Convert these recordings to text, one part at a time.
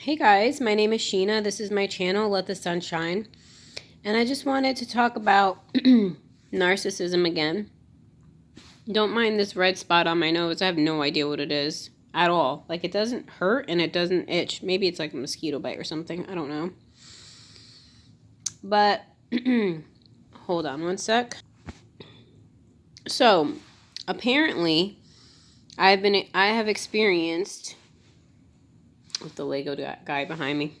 Hey guys, my name is Sheena. This is my channel, Let the Sun Shine. And I just wanted to talk about narcissism again. Don't mind this red spot on my nose. I have no idea what it is at all. Like, it doesn't hurt and it doesn't itch. Maybe it's like a mosquito bite or something. I don't know. But, hold on one sec. So, apparently, I have experienced, with the Lego guy behind me,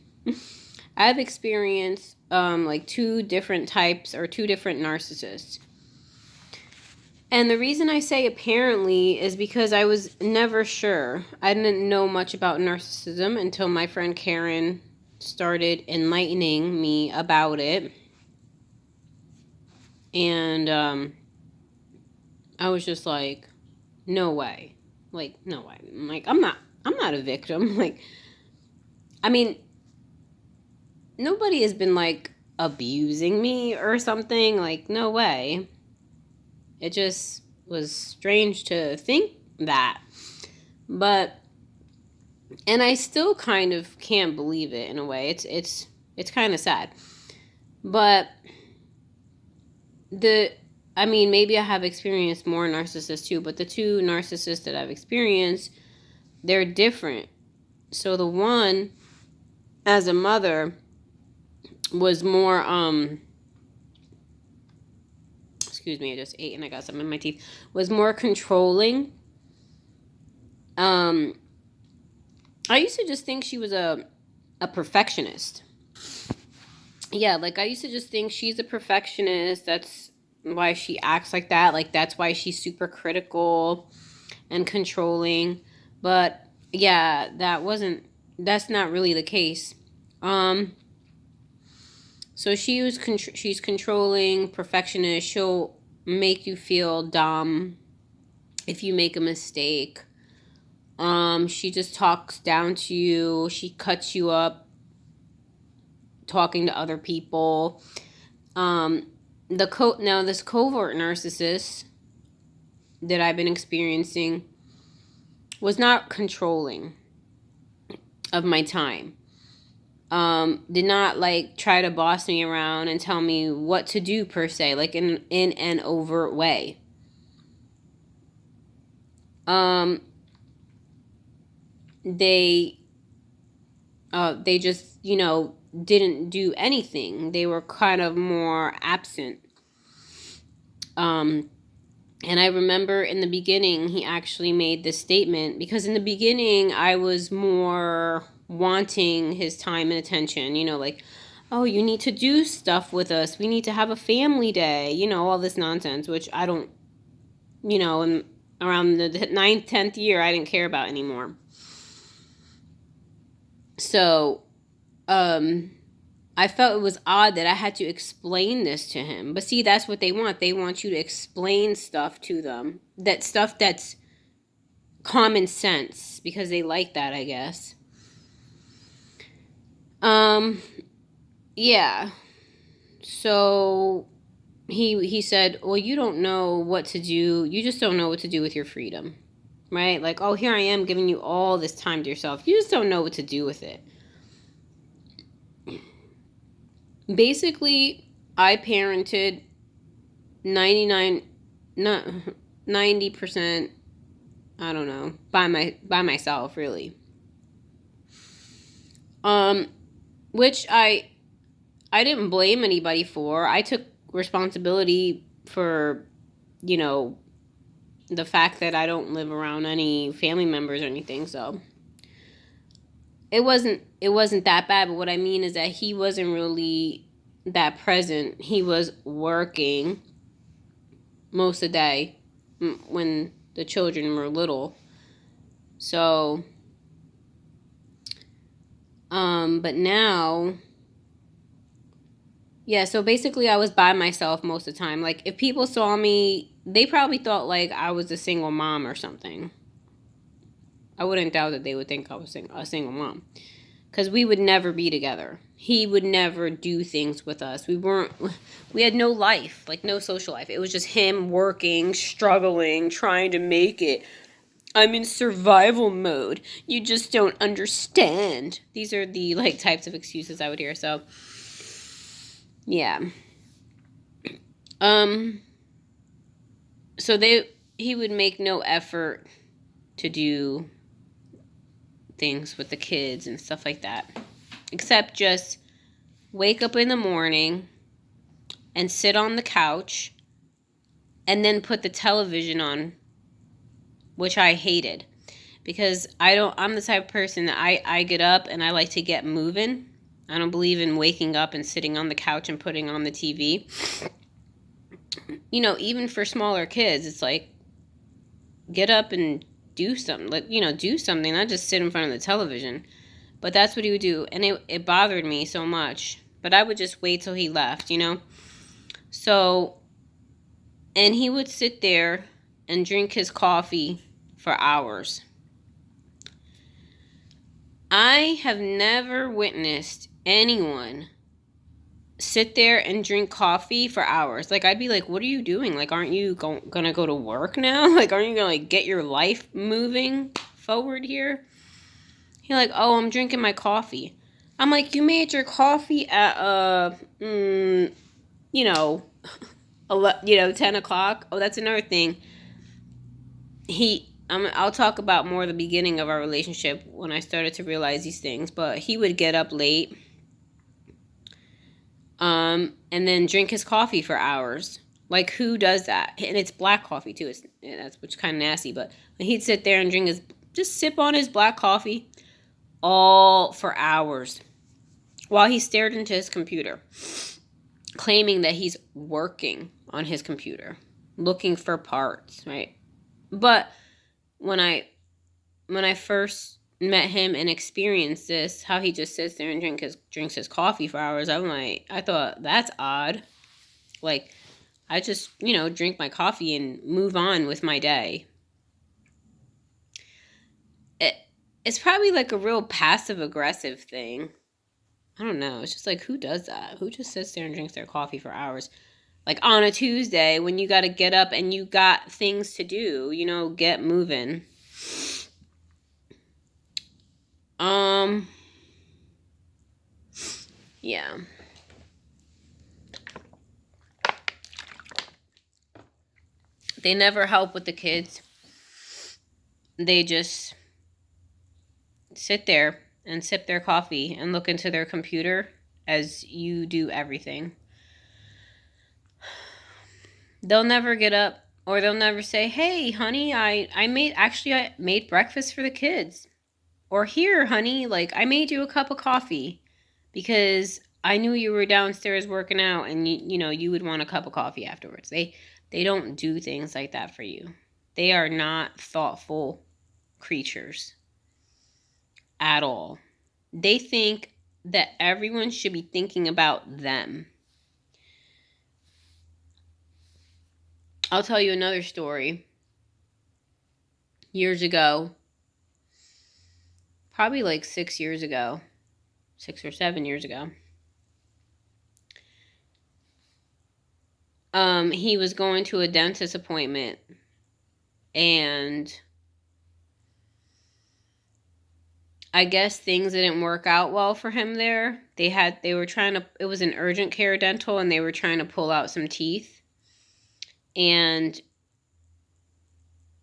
I've experienced like two different types or two different narcissists. And the reason I say apparently is because I was never sure. I didn't know much about narcissism until my friend Karen started enlightening me about it. And I was just like, no way. Like, no way. I'm like, I'm not a victim. Like, I mean, nobody has been like abusing me or something. Like, no way. It just was strange to think that. But, and I still kind of can't believe it in a way. It's kind of sad. But maybe I have experienced more narcissists too, but the two narcissists that I've experienced, they're different. So the one, as a mother, was more, excuse me, I just ate and I got some in my teeth, was more controlling. I used to just think she was a perfectionist. Yeah, like I used to just think she's a perfectionist. That's why she acts like that. Like that's why she's super critical and controlling. But yeah, that's not really the case. So she's controlling, perfectionist. She'll make you feel dumb if you make a mistake. She just talks down to you. She cuts you up talking to other people. Now this covert narcissist that I've been experiencing was not controlling of my time. Did not like try to boss me around and tell me what to do per se, like in an overt way. They just, didn't do anything. They were kind of more absent. And I remember in the beginning, he actually made this statement, because in the beginning, I was more wanting his time and attention, like, oh, you need to do stuff with us. We need to have a family day, all this nonsense, which I don't, and around the 9th, 10th year, I didn't care about anymore. So, I felt it was odd that I had to explain this to him. But see, that's what they want. They want you to explain stuff to them. That stuff that's common sense, because they like that, I guess. Yeah. So he said, well, you don't know what to do. You just don't know what to do with your freedom. Right? Like, oh, here I am giving you all this time to yourself. You just don't know what to do with it. Basically, I parented 90%, I don't know, by myself, really. Which I didn't blame anybody for. I took responsibility for, the fact that I don't live around any family members or anything, so it wasn't that bad. But what I mean is that he wasn't really that present. He was working most of the day when the children were little. So but now, yeah, so basically I was by myself most of the time. Like if people saw me, they probably thought like I was a single mom or something. I wouldn't doubt that they would think I was a single mom, because we would never be together. He would never do things with us. We had no life, like no social life. It was just him working, struggling, trying to make it, I'm in survival mode. You just don't understand. These are the like types of excuses I would hear. So, yeah. Um so he would make no effort to do things with the kids and stuff like that. Except just wake up in the morning and sit on the couch and then put the television on, which I hated because I'm the type of person that I get up and I like to get moving. I don't believe in waking up and sitting on the couch and putting on the TV. Even for smaller kids, it's like get up and do something. Do something, not just sit in front of the television. But that's what he would do, and it bothered me so much. But I would just wait till he left. So, and he would sit there and drink his coffee for hours. I have never witnessed anyone sit there and drink coffee for hours. Like, I'd be like, what are you doing? Like, aren't you gonna go to work now? Like, aren't you gonna like get your life moving forward here? He's like, oh, I'm drinking my coffee. I'm like, you made your coffee at 10 o'clock. Oh, that's another thing. I'll talk about more the beginning of our relationship when I started to realize these things. But he would get up late, and then drink his coffee for hours. Like, who does that? And it's black coffee too. Which kind of nasty. But he'd sit there and just sip on his black coffee, all for hours, while he stared into his computer, claiming that he's working on his computer, looking for parts, right? But when I first met him and experienced this, how he just sits there and drinks his coffee for hours, I thought that's odd. Like, I just, drink my coffee and move on with my day. It's probably like a real passive aggressive thing. I don't know. It's just like, who does that? Who just sits there and drinks their coffee for hours? Like on a Tuesday when you got to get up and you got things to do, get moving. Yeah. They never help with the kids. They just sit there and sip their coffee and look into their computer as you do everything. They'll never get up, or they'll never say, hey, honey, I made breakfast for the kids. Or here, honey, like I made you a cup of coffee because I knew you were downstairs working out and you would want a cup of coffee afterwards. They don't do things like that for you. They are not thoughtful creatures at all. They think that everyone should be thinking about them. I'll tell you another story. Years ago, probably like 6 years ago, 6 or 7 years ago, he was going to a dentist appointment, and I guess things didn't work out well for him there. It was an urgent care dental, and they were trying to pull out some teeth. And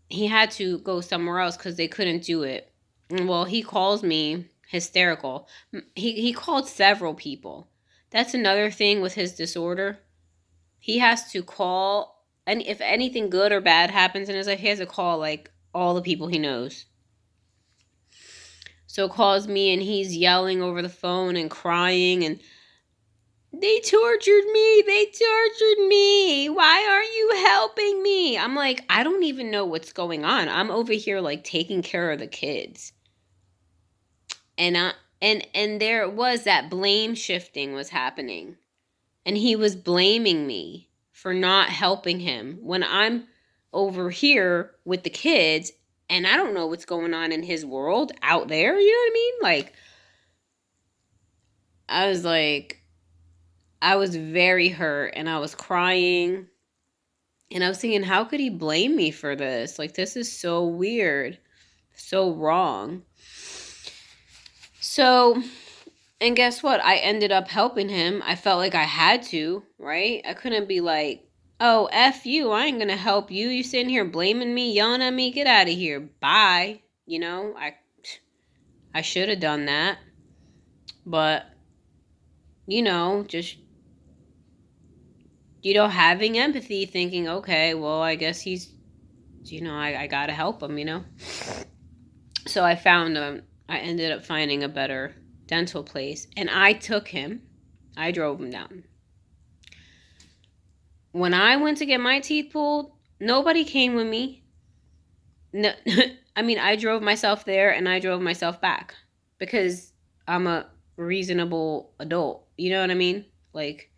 he had to go somewhere else because they couldn't do it. Well, he calls me hysterical. He called several people. That's another thing with his disorder. He has to call, and if anything good or bad happens in his life, he has to call like all the people he knows. So calls me and he's yelling over the phone and crying and they tortured me. Why aren't you helping me? I'm like, I don't even know what's going on. I'm over here like taking care of the kids. And there it was, that blame shifting was happening. And he was blaming me for not helping him when I'm over here with the kids and I don't know what's going on in his world out there, you know what I mean? Like, I was very hurt and I was crying And I was thinking, how could he blame me for this? Like, this is so weird, so wrong. So, and guess what? I ended up helping him. I felt like I had to, right? I couldn't be like, oh, F you, I ain't gonna help you. You sitting here blaming me, yelling at me, get out of here. Bye. You know, I should have done that. But, you know, just, you know, having empathy, thinking, okay, well, I guess he's, you know, I gotta help him, you know? So I ended up finding a better dental place, and I took him. I drove him down. When I went to get my teeth pulled, nobody came with me. No, I mean, I drove myself there and I drove myself back because I'm a reasonable adult. You know what I mean? Like,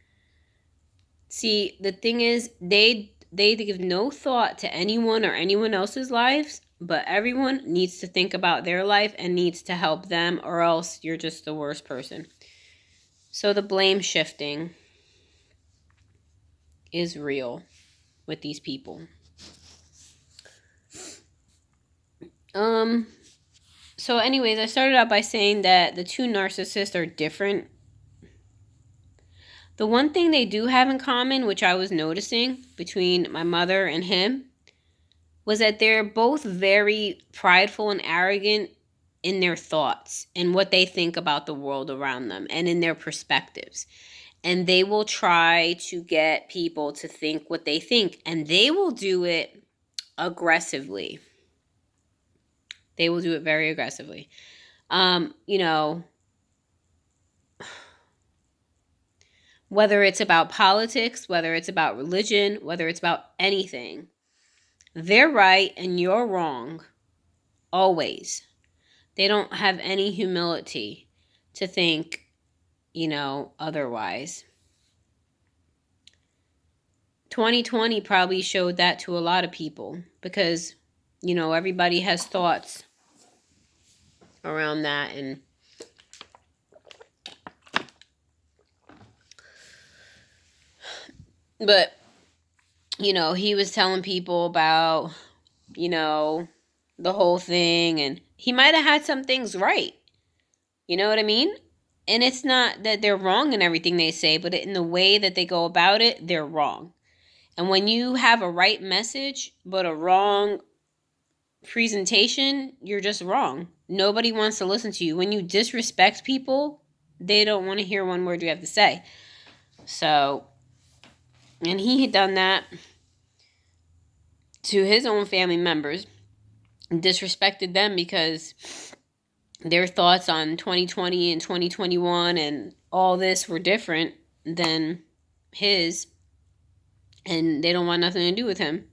see, the thing is, they give no thought to anyone or anyone else's lives, but everyone needs to think about their life and needs to help them, or else you're just the worst person. So the blame shifting is real with these people. So anyways, I started out by saying that the two narcissists are different. The one thing they do have in common, which I was noticing between my mother and him, was that they're both very prideful and arrogant in their thoughts and what they think about the world around them and in their perspectives. And they will try to get people to think what they think, and they will do it aggressively. They will do it very aggressively. You know, whether it's about politics, whether it's about religion, whether it's about anything, they're right and you're wrong. Always. They don't have any humility to think, you know, otherwise. 2020 probably showed that to a lot of people because, you know, everybody has thoughts around that. And but, you know, he was telling people about, you know, the whole thing, and he might have had some things right. You know what I mean? And it's not that they're wrong in everything they say, but in the way that they go about it, they're wrong. And when you have a right message, but a wrong presentation, you're just wrong. Nobody wants to listen to you. When you disrespect people, they don't want to hear one word you have to say. So, and he had done that to his own family members, disrespected them because their thoughts on 2020 and 2021 and all this were different than his, and they don't want nothing to do with him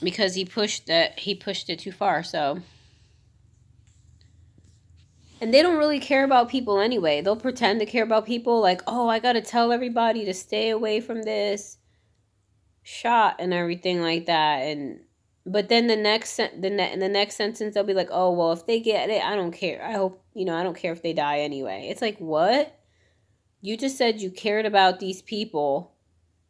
because he pushed it too far. So, and they don't really care about people anyway. They'll pretend to care about people, like, oh, I gotta tell everybody to stay away from this shot and everything like that. And but then in the next sentence they'll be like, oh, well, if they get it, I don't care. I hope, you know, I don't care if they die anyway. It's like, what? You just said you cared about these people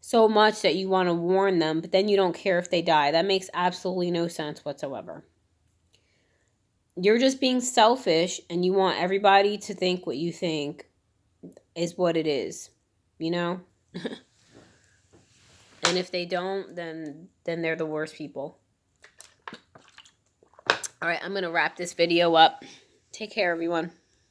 so much that you want to warn them, but then you don't care if they die. That makes absolutely no sense whatsoever. You're just being selfish and you want everybody to think what you think is what it is, you know? And if they don't, then they're the worst people. All right, I'm going to wrap this video up. Take care, everyone.